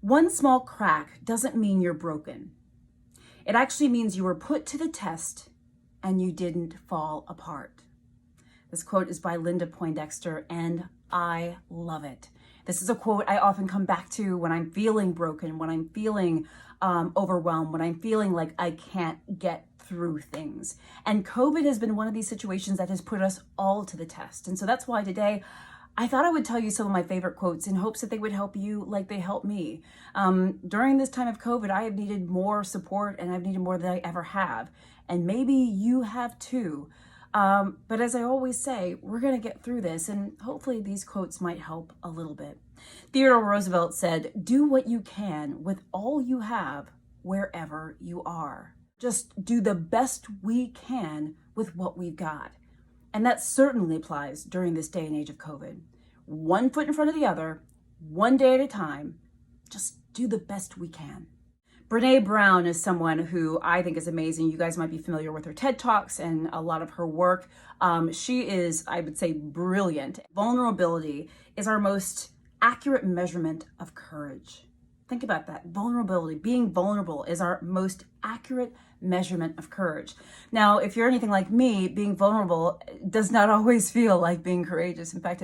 One small crack doesn't mean you're broken. It actually means you were put to the test and you didn't fall apart. This quote is by Linda Poindexter, and I love it. This is a quote I often come back to when I'm feeling broken, when I'm feeling overwhelmed, when I'm feeling like I can't get through things. And COVID has been one of these situations that has put us all to the test. And so that's why today I thought I would tell you some of my favorite quotes in hopes that they would help you like they helped me. During this time of COVID, I have needed more support, and I've needed more than I ever have. And maybe you have too. But as I always say, we're going to get through this, and hopefully these quotes might help a little bit. Theodore Roosevelt said, "Do what you can with all you have wherever you are." Just do the best we can with what we've got. And that certainly applies during this day and age of COVID. One foot in front of the other, one day at a time, just do the best we can. Brene Brown is someone who I think is amazing. You guys might be familiar with her TED Talks and a lot of her work. She is, I would say, brilliant. Vulnerability is our most accurate measurement of courage. Think about that. Vulnerability, being vulnerable is our most accurate measurement of courage. Now, if you're anything like me, being vulnerable does not always feel like being courageous. In fact,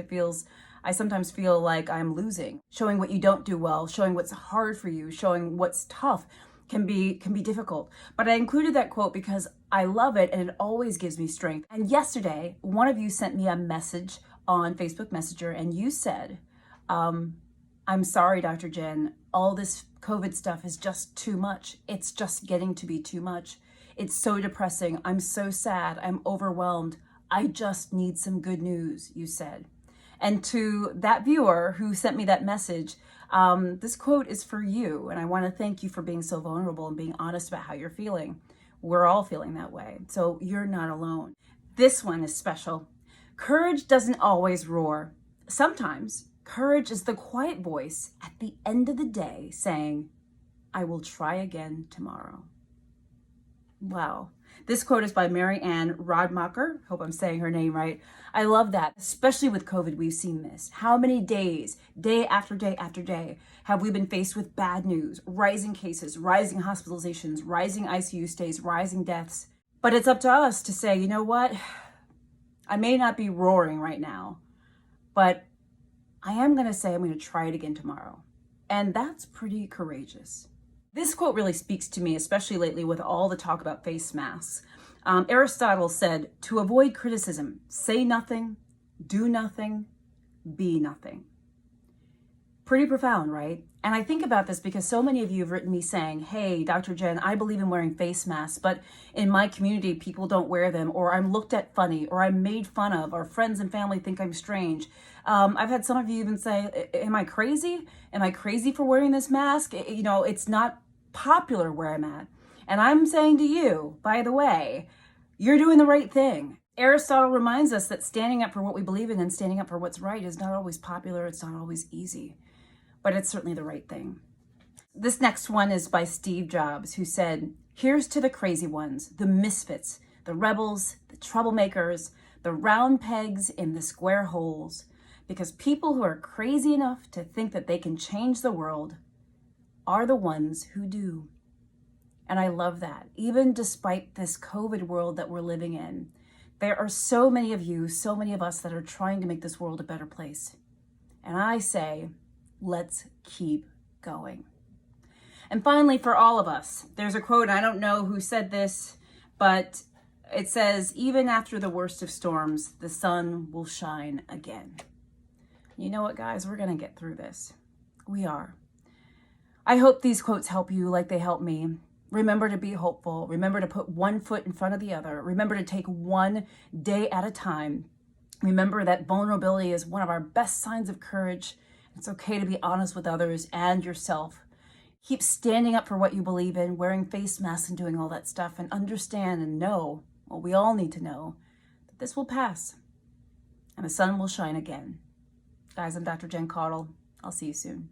I sometimes feel like I'm losing. Showing what you don't do well, showing what's hard for you, showing what's tough can be difficult. But I included that quote because I love it and it always gives me strength. And yesterday, one of you sent me a message on Facebook Messenger and you said, I'm sorry, Dr. Jen, all this COVID stuff is just too much. It's just getting to be too much. It's so depressing. I'm so sad. I'm overwhelmed. I just need some good news, you said. And to that viewer who sent me that message, this quote is for you. And I want to thank you for being so vulnerable and being honest about how you're feeling. We're all feeling that way. So you're not alone. This one is special. Courage doesn't always roar. Sometimes courage is the quiet voice at the end of the day saying, I will try again tomorrow. Wow. This quote is by Ann Rodmaker. Hope I'm saying her name right. I love that. Especially with COVID, we've seen this. How many days, day after day after day, have we been faced with bad news, rising cases, rising hospitalizations, rising ICU stays, rising deaths? But it's up to us to say, you know what? I may not be roaring right now, but I am going to say I'm going to try it again tomorrow. And that's pretty courageous. This quote really speaks to me, especially lately with all the talk about face masks. Aristotle said, to avoid criticism, say nothing, do nothing, be nothing. Pretty profound, right? And I think about this because so many of you have written me saying, hey, Dr. Jen, I believe in wearing face masks, but in my community, people don't wear them, or I'm looked at funny, or I'm made fun of, or friends and family think I'm strange. I've had some of you even say, am I crazy? Am I crazy for wearing this mask? You know, it's not popular where I'm at. And I'm saying to you, by the way, you're doing the right thing. Aristotle reminds us that standing up for what we believe in and standing up for what's right is not always popular. It's not always easy, but it's certainly the right thing. This next one is by Steve Jobs, who said, here's to the crazy ones, the misfits, the rebels, the troublemakers, the round pegs in the square holes, because people who are crazy enough to think that they can change the world are the ones who do. And I love that. Even despite this COVID world that we're living in, there are so many of you, so many of us that are trying to make this world a better place. And I say, let's keep going. And finally, for all of us, there's a quote, I don't know who said this, but it says, even after the worst of storms, the sun will shine again. You know what, guys? We're going to get through this. We are. I hope these quotes help you like they help me. Remember to be hopeful. Remember to put one foot in front of the other. Remember to take one day at a time. Remember that vulnerability is one of our best signs of courage. It's okay to be honest with others and yourself. Keep standing up for what you believe in, wearing face masks and doing all that stuff, and understand and know, well, we all need to know, that this will pass and the sun will shine again. Guys, I'm Dr. Jen Caudle. I'll see you soon.